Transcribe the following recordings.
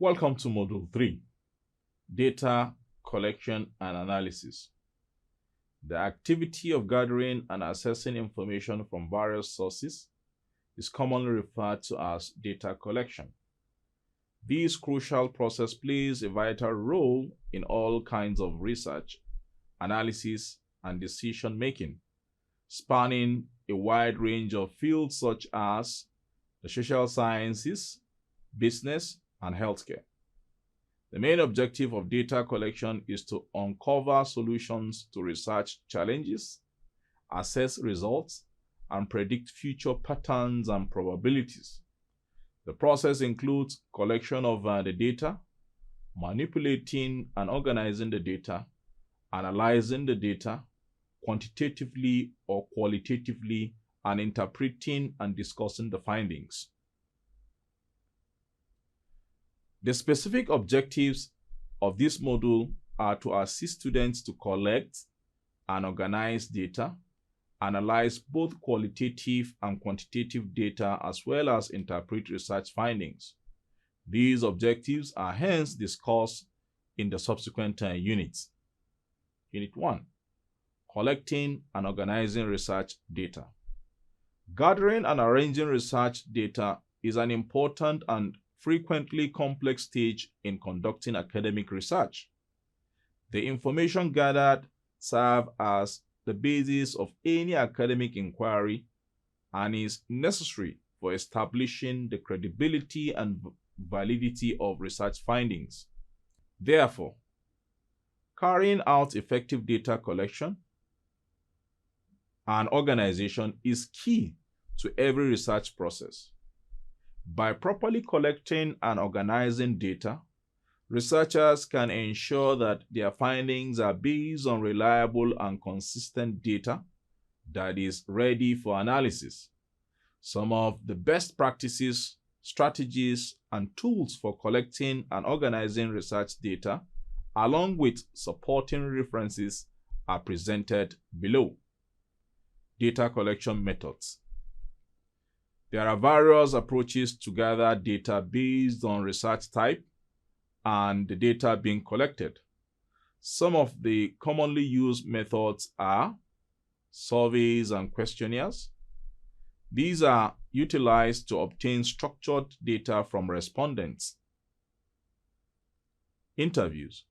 Welcome to Module 3, Data Collection and Analysis. The activity of gathering and assessing information from various sources is commonly referred to as data collection. This crucial process plays a vital role in all kinds of research, analysis, and decision-making, spanning a wide range of fields such as the social sciences, business, and healthcare. The main objective of data collection is to uncover solutions to research challenges, assess results, and predict future patterns and probabilities. The process includes collection of the data, manipulating and organizing the data, analyzing the data, quantitatively or qualitatively, and interpreting and discussing the findings. The specific objectives of this module are to assist students to collect and organize data, analyze both qualitative and quantitative data, as well as interpret research findings. These objectives are hence discussed in the subsequent units. Unit 1. Collecting and organizing research data. Gathering and arranging research data is an important and frequently complex stage in conducting academic research. The information gathered serves as the basis of any academic inquiry and is necessary for establishing the credibility and validity of research findings. Therefore, carrying out effective data collection and organization is key to every research process. By properly collecting and organizing data, researchers can ensure that their findings are based on reliable and consistent data that is ready for analysis. Some of the best practices, strategies, and tools for collecting and organizing research data, along with supporting references, are presented below. Data collection methods. There are various approaches to gather data based on research type and the data being collected. Some of the commonly used methods are surveys and questionnaires. These are utilized to obtain structured data from respondents. Interviews.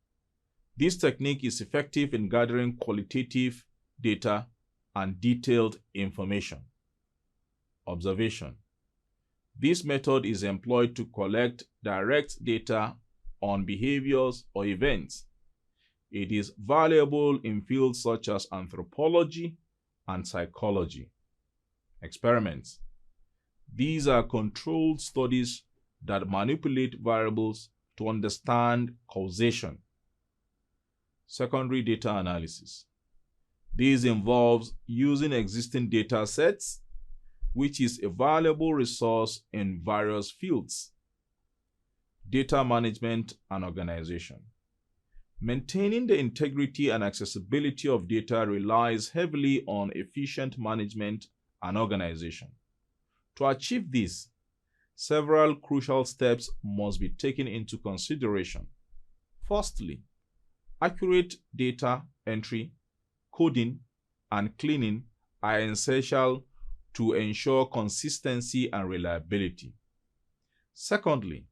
This technique is effective in gathering qualitative data and detailed information. Observation. This method is employed to collect direct data on behaviors or events. It is valuable in fields such as anthropology and psychology. Experiments. These are controlled studies that manipulate variables to understand causation. Secondary data analysis. This involves using existing data sets, which is a valuable resource in various fields. Data management and organization. Maintaining the integrity and accessibility of data relies heavily on efficient management and organization. To achieve this, several crucial steps must be taken into consideration. Firstly, accurate data entry, coding, and cleaning are essential to ensure consistency and reliability. Secondly,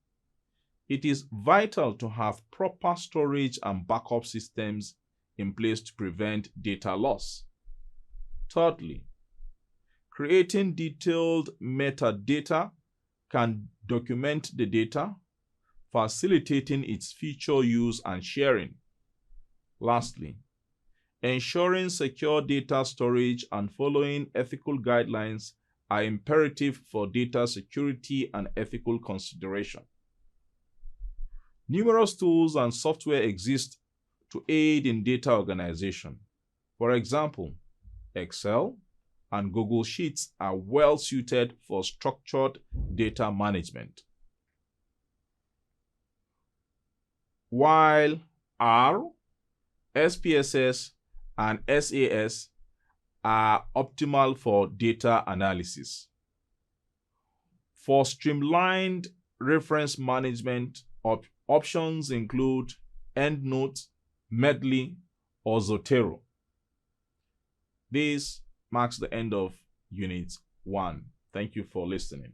it is vital to have proper storage and backup systems in place to prevent data loss. Thirdly, creating detailed metadata can document the data, facilitating its future use and sharing. Lastly, ensuring secure data storage and following ethical guidelines are imperative for data security and ethical consideration. Numerous tools and software exist to aid in data organization. For example, Excel and Google Sheets are well suited for structured data management, while R, SPSS, and SAS are optimal for data analysis. For streamlined reference management, Options include EndNote, Medley, or Zotero. This marks the end of Unit 1. Thank you for listening.